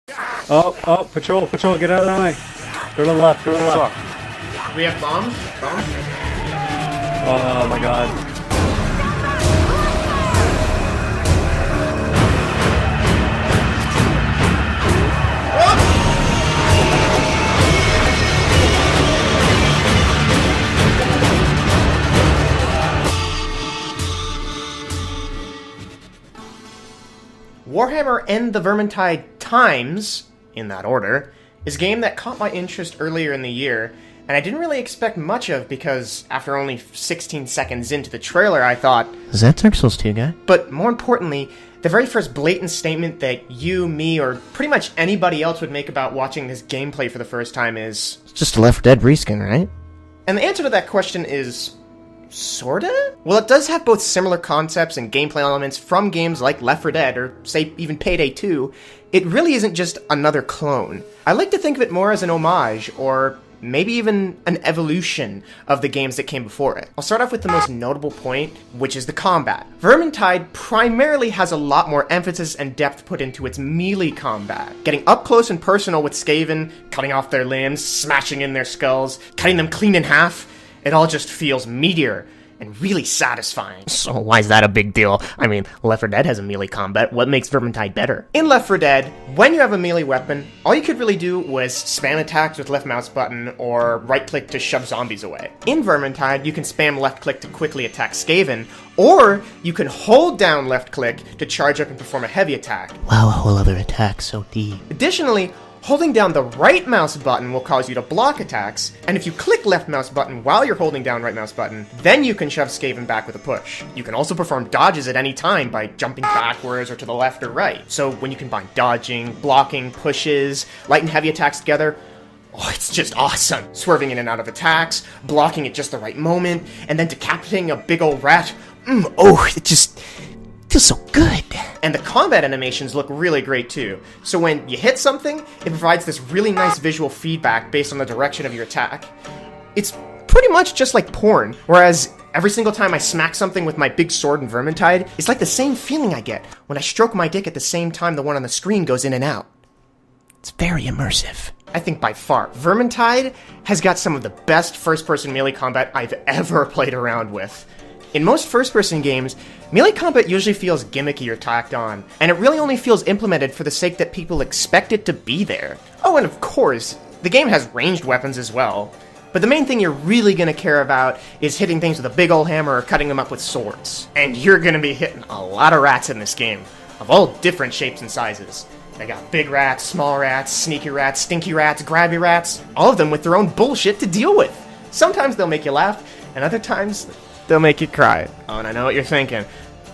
Oh, patrol, get out of the way. Go to the left, We have bombs? Oh my god. Warhammer and the Vermintide Times, in that order, is a game that caught my interest earlier in the year, and I didn't really expect much of because after only 16 seconds into the trailer I thought, is that Dark Souls 2 guy? But more importantly, the very first blatant statement that you, me, or pretty much anybody else would make about watching this gameplay for the first time is... It's just a Left 4 Dead reskin, right? And the answer to that question is... sorta? Well, it does have both similar concepts and gameplay elements from games like Left 4 Dead, or say even Payday 2. It really isn't just another clone. I like to think of it more as an homage, or maybe even an evolution of the games that came before it. I'll start off with the most notable point, which is the combat. Vermintide primarily has a lot more emphasis and depth put into its melee combat. Getting up close and personal with Skaven, cutting off their limbs, smashing in their skulls, cutting them clean in half, it all just feels meatier and really satisfying. So why is that a big deal? I mean, Left 4 Dead has a melee combat. What makes Vermintide better? In Left 4 Dead, when you have a melee weapon, all you could really do was spam attacks with left mouse button or right click to shove zombies away. In Vermintide, you can spam left click to quickly attack Skaven, or you can hold down left click to charge up and perform a heavy attack. Wow, a whole other attack, so deep. Additionally, holding down the right mouse button will cause you to block attacks, and if you click left mouse button while you're holding down right mouse button, then you can shove Skaven back with a push. You can also perform dodges at any time by jumping backwards or to the left or right. So when you combine dodging, blocking, pushes, light and heavy attacks together, oh, it's just awesome. Swerving in and out of attacks, blocking at just the right moment, and then decapitating a big old rat. It just feels so good. And the combat animations look really great too. So when you hit something, it provides this really nice visual feedback based on the direction of your attack. It's pretty much just like porn, whereas every single time I smack something with my big sword in Vermintide, it's like the same feeling I get when I stroke my dick at the same time the one on the screen goes in and out. It's very immersive. I think by far, Vermintide has got some of the best first-person melee combat I've ever played around with. In most first-person games, melee combat usually feels gimmicky or tacked on, and it really only feels implemented for the sake that people expect it to be there. Oh, and of course, the game has ranged weapons as well, but the main thing you're really gonna care about is hitting things with a big ol' hammer or cutting them up with swords. And you're gonna be hitting a lot of rats in this game, of all different shapes and sizes. They got big rats, small rats, sneaky rats, stinky rats, grabby rats, all of them with their own bullshit to deal with. Sometimes they'll make you laugh, and other times they'll make you cry. Oh, and I know what you're thinking.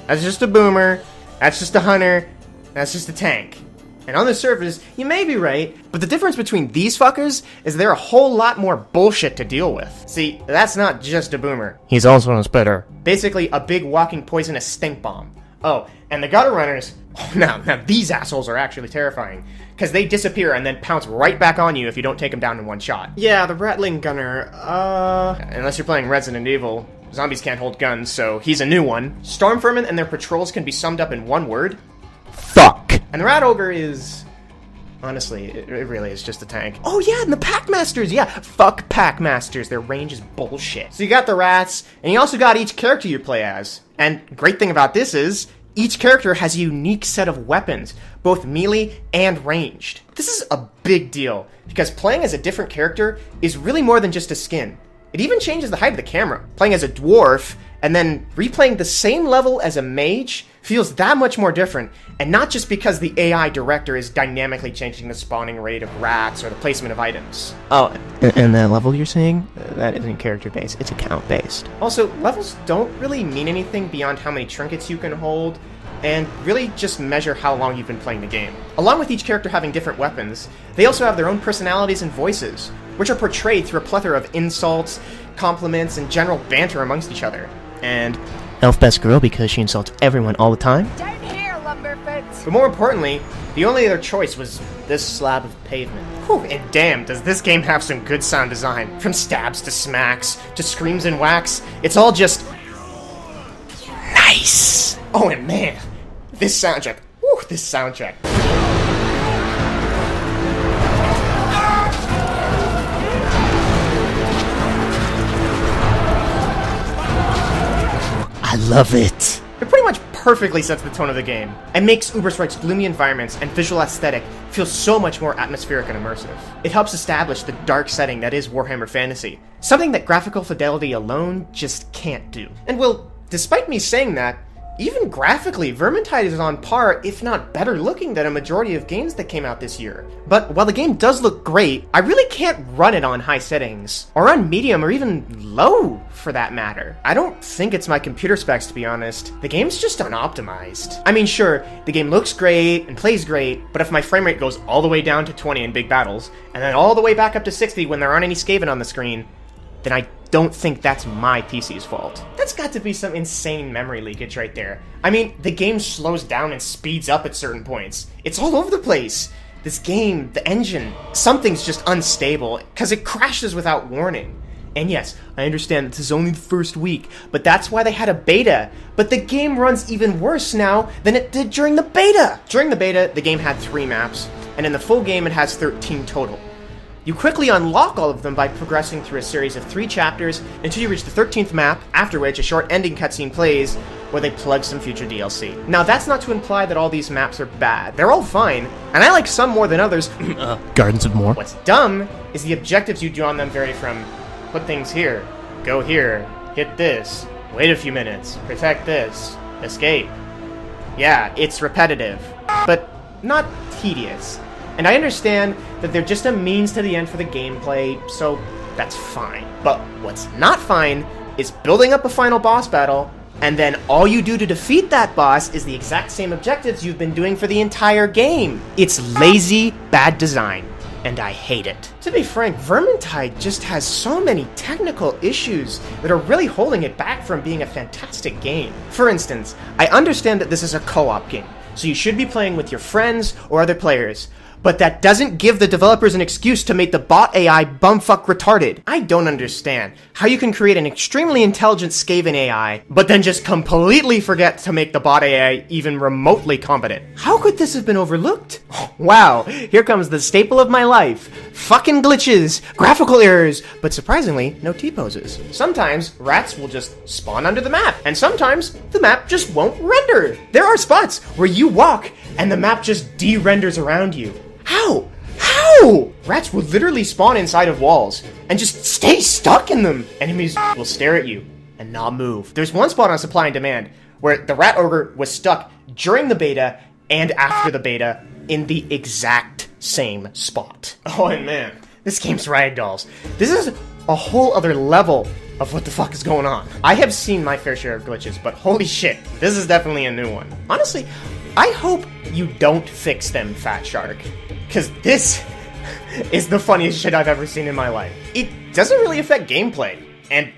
That's just a boomer, that's just a hunter, that's just a tank. And on the surface, you may be right, but the difference between these fuckers is they're a whole lot more bullshit to deal with. See, that's not just a boomer. He's also a spitter. Basically, a big walking poisonous stink bomb. Oh, and the gutter runners, oh, now these assholes are actually terrifying, because they disappear and then pounce right back on you if you don't take them down in one shot. Yeah, the rattling gunner, unless you're playing Resident Evil, zombies can't hold guns, so he's a new one. Stormvermin and their patrols can be summed up in one word. Fuck! And the Rat Ogre is... honestly, it really is just a tank. Oh yeah, and the Packmasters! Yeah, fuck Packmasters, their range is bullshit. So you got the rats, and you also got each character you play as. And great thing about this is, each character has a unique set of weapons, both melee and ranged. This is a big deal, because playing as a different character is really more than just a skin. It even changes the height of the camera. Playing as a dwarf, and then replaying the same level as a mage feels that much more different, and not just because the AI director is dynamically changing the spawning rate of rats or the placement of items. Oh, and that level you're saying? That isn't character-based, it's account-based. Also, levels don't really mean anything beyond how many trinkets you can hold, and really just measure how long you've been playing the game. Along with each character having different weapons, they also have their own personalities and voices, which are portrayed through a plethora of insults, compliments, and general banter amongst each other. And Elf best girl because she insults everyone all the time. Down here, Lumberfoot! But more importantly, the only other choice was this slab of pavement. Whew, and damn, does this game have some good sound design. From stabs to smacks, to screams and whacks, it's all just... nice! Oh, and man, this soundtrack. Whew, this soundtrack. love it. It pretty much perfectly sets the tone of the game, and makes Uberstrike's gloomy environments and visual aesthetic feel so much more atmospheric and immersive. It helps establish the dark setting that is Warhammer Fantasy, something that graphical fidelity alone just can't do. And well, despite me saying that, even graphically, Vermintide is on par, if not better looking than a majority of games that came out this year. But while the game does look great, I really can't run it on high settings, or on medium, or even low, for that matter. I don't think it's my computer specs, to be honest. The game's just unoptimized. I mean, sure, the game looks great and plays great, but if my frame rate goes all the way down to 20 in big battles, and then all the way back up to 60 when there aren't any Skaven on the screen, then I don't think that's my PC's fault. That's got to be some insane memory leakage right there. I mean, the game slows down and speeds up at certain points. It's all over the place. This game, the engine, something's just unstable, because it crashes without warning. And yes, I understand this is only the first week, but that's why they had a beta. But the game runs even worse now than it did during the beta. During the beta, the game had 3 maps, and in the full game it has 13 total. You quickly unlock all of them by progressing through a series of 3 chapters until you reach the 13th map, after which a short ending cutscene plays where they plug some future DLC. Now, that's not to imply that all these maps are bad. They're all fine, and I like some more than others. Gardens of More. What's dumb is the objectives you do on them vary from put things here, go here, hit this, wait a few minutes, protect this, escape. Yeah, it's repetitive, but not tedious. And I understand that they're just a means to the end for the gameplay, so that's fine. But what's not fine is building up a final boss battle, and then all you do to defeat that boss is the exact same objectives you've been doing for the entire game. It's lazy, bad design, and I hate it. To be frank, Vermintide just has so many technical issues that are really holding it back from being a fantastic game. For instance, I understand that this is a co-op game, so you should be playing with your friends or other players. But that doesn't give the developers an excuse to make the bot AI bumfuck retarded. I don't understand how you can create an extremely intelligent Skaven AI, but then just completely forget to make the bot AI even remotely competent. How could this have been overlooked? Wow, here comes the staple of my life. Fucking glitches, graphical errors, but surprisingly, no T-poses. Sometimes, rats will just spawn under the map, and sometimes, the map just won't render. There are spots where you walk, and the map just de-renders around you. How? How? Rats will literally spawn inside of walls and just stay stuck in them. Enemies will stare at you and not move. There's one spot on Supply and Demand where the Rat Ogre was stuck during the beta and after the beta in the exact same spot. Oh, and man, this game's ragdolls. This is a whole other level of what the fuck is going on. I have seen my fair share of glitches, but holy shit, this is definitely a new one. Honestly, I hope you don't fix them, Fat Shark. Because this is the funniest shit I've ever seen in my life. It doesn't really affect gameplay, and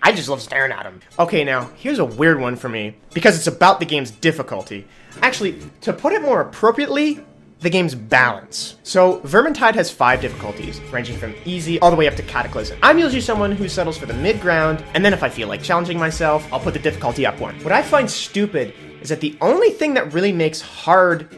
I just love staring at them. Okay, now, here's a weird one for me, because it's about the game's difficulty. Actually, to put it more appropriately, the game's balance. So, Vermintide has 5 difficulties, ranging from easy all the way up to Cataclysm. I'm usually someone who settles for the mid-ground, and then if I feel like challenging myself, I'll put the difficulty up 1. What I find stupid is that the only thing that really makes hard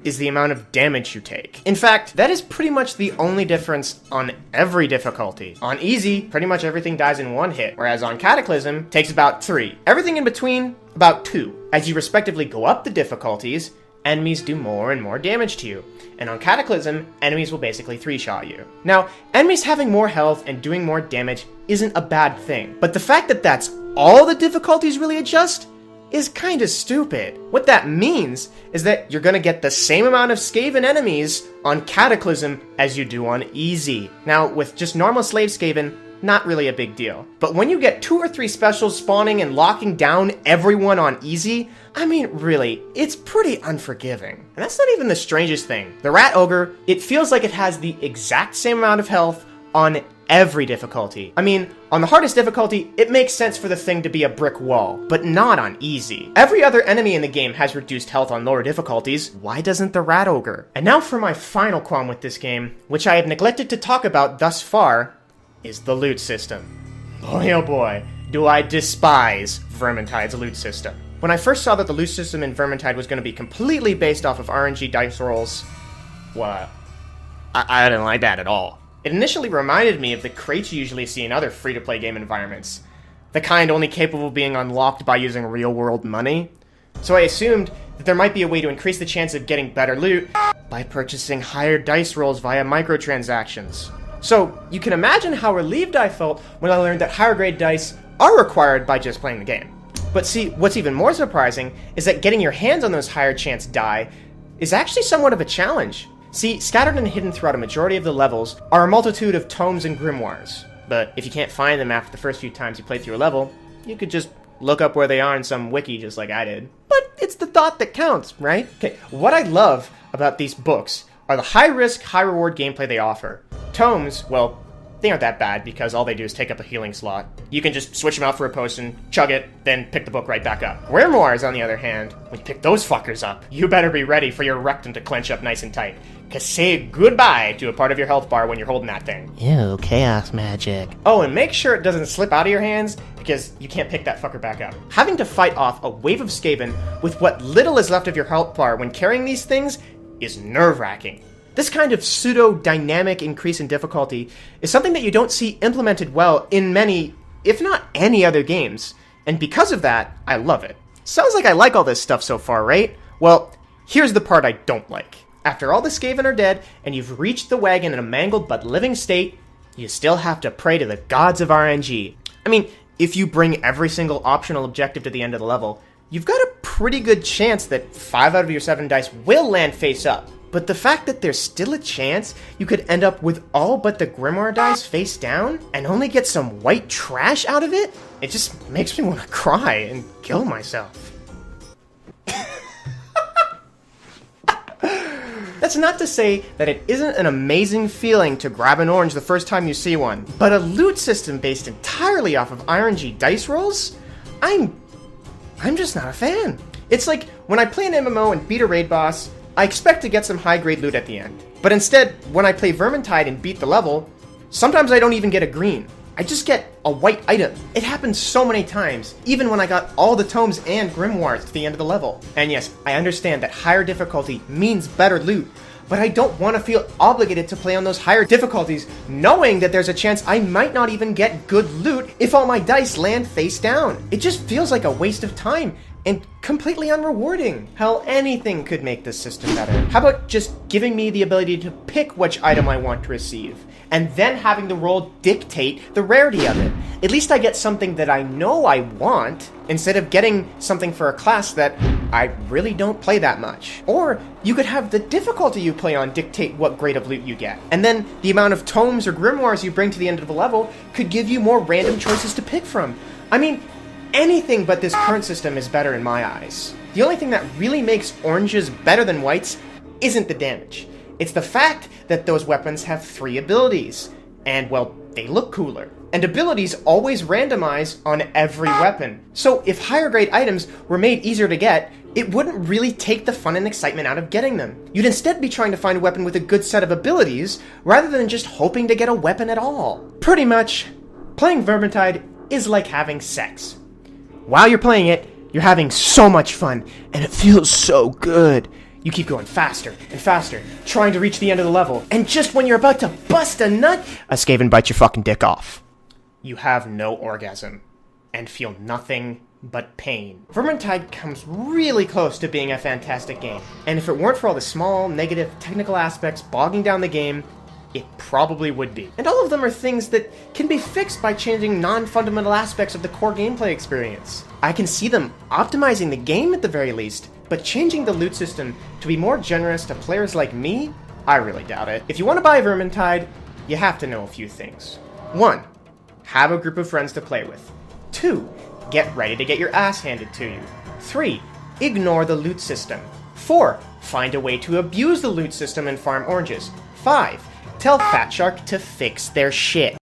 is the amount of damage you take. In fact, that is pretty much the only difference on every difficulty. On easy, pretty much everything dies in 1 hit, whereas on Cataclysm, takes about 3. Everything in between, about 2. As you respectively go up the difficulties, enemies do more and more damage to you. And on Cataclysm, enemies will basically 3-shot you. Now, enemies having more health and doing more damage isn't a bad thing, but the fact that that's all the difficulties really adjust is kinda stupid. What that means is that you're gonna get the same amount of Skaven enemies on Cataclysm as you do on Easy. Now, with just normal Slave Skaven, not really a big deal. But when you get 2 or 3 specials spawning and locking down everyone on Easy, I mean, really, it's pretty unforgiving. And that's not even the strangest thing. The Rat Ogre, it feels like it has the exact same amount of health on every difficulty. I mean, on the hardest difficulty, it makes sense for the thing to be a brick wall, but not on easy. Every other enemy in the game has reduced health on lower difficulties. Why doesn't the Rat Ogre? And now for my final qualm with this game, which I have neglected to talk about thus far, is the loot system. Boy oh boy, do I despise Vermintide's loot system. When I first saw that the loot system in Vermintide was going to be completely based off of RNG dice rolls, well, I didn't like that at all. It initially reminded me of the crates you usually see in other free-to-play game environments. the kind only capable of being unlocked by using real-world money. So I assumed that there might be a way to increase the chance of getting better loot by purchasing higher dice rolls via microtransactions. So you can imagine how relieved I felt when I learned that higher grade dice are required by just playing the game. But see, what's even more surprising is that getting your hands on those higher chance die is actually somewhat of a challenge. See, scattered and hidden throughout a majority of the levels are a multitude of tomes and grimoires. But if you can't find them after the first few times you play through a level, you could just look up where they are in some wiki just like I did. But it's the thought that counts, right? Okay, what I love about these books are the high-risk, high-reward gameplay they offer. Tomes, well, they aren't that bad because all they do is take up a healing slot. You can just switch them out for a potion, chug it, then pick the book right back up. Grimoires, on the other hand, when you pick those fuckers up, you better be ready for your rectum to clench up nice and tight. Cause say goodbye to a part of your health bar when you're holding that thing. Ew, chaos magic. Oh, and make sure it doesn't slip out of your hands, because you can't pick that fucker back up. Having to fight off a wave of Skaven with what little is left of your health bar when carrying these things is nerve-wracking. This kind of pseudo-dynamic increase in difficulty is something that you don't see implemented well in many, if not any other games. And because of that, I love it. Sounds like I like all this stuff so far, right? Well, here's the part I don't like. After all the Skaven are dead, and you've reached the wagon in a mangled but living state, you still have to pray to the gods of RNG. I mean, if you bring every single optional objective to the end of the level, you've got a pretty good chance that 5 out of your 7 dice will land face up. But the fact that there's still a chance you could end up with all but the Grimoire dice face down and only get some white trash out of it, it just makes me want to cry and kill myself. That's not to say that it isn't an amazing feeling to grab an orange the first time you see one, but a loot system based entirely off of RNG dice rolls? I'm just not a fan. It's like when I play an MMO and beat a raid boss, I expect to get some high-grade loot at the end. But instead, when I play Vermintide and beat the level, sometimes I don't even get a green. I just get a white item. It happens so many times, even when I got all the tomes and grimoires to the end of the level. And yes, I understand that higher difficulty means better loot, but I don't want to feel obligated to play on those higher difficulties, knowing that there's a chance I might not even get good loot if all my dice land face down. It just feels like a waste of time, and completely unrewarding. Hell, anything could make this system better. How about just giving me the ability to pick which item I want to receive, and then having the roll dictate the rarity of it? At least I get something that I know I want, instead of getting something for a class that I really don't play that much. Or you could have the difficulty you play on dictate what grade of loot you get, and then the amount of tomes or grimoires you bring to the end of the level could give you more random choices to pick from. I mean, anything but this current system is better in my eyes. The only thing that really makes oranges better than whites isn't the damage. It's the fact that those weapons have 3 abilities. And, well, they look cooler. And abilities always randomize on every weapon. So if higher grade items were made easier to get, it wouldn't really take the fun and excitement out of getting them. You'd instead be trying to find a weapon with a good set of abilities, rather than just hoping to get a weapon at all. Pretty much, playing Vermintide is like having sex. While you're playing it, you're having so much fun, and it feels so good. You keep going faster and faster, trying to reach the end of the level, and just when you're about to bust a nut, a Skaven bites your fucking dick off. You have no orgasm, and feel nothing but pain. Vermintide comes really close to being a fantastic game, and if it weren't for all the small, negative, technical aspects bogging down the game, it probably would be. And all of them are things that can be fixed by changing non-fundamental aspects of the core gameplay experience. I can see them optimizing the game at the very least, but changing the loot system to be more generous to players like me, I really doubt it. If you want to buy Vermintide, you have to know a few things. 1. Have a group of friends to play with. 2. Get ready to get your ass handed to you. 3. Ignore the loot system. 4. Find a way to abuse the loot system and farm oranges. 5. Tell Fat Shark to fix their shit.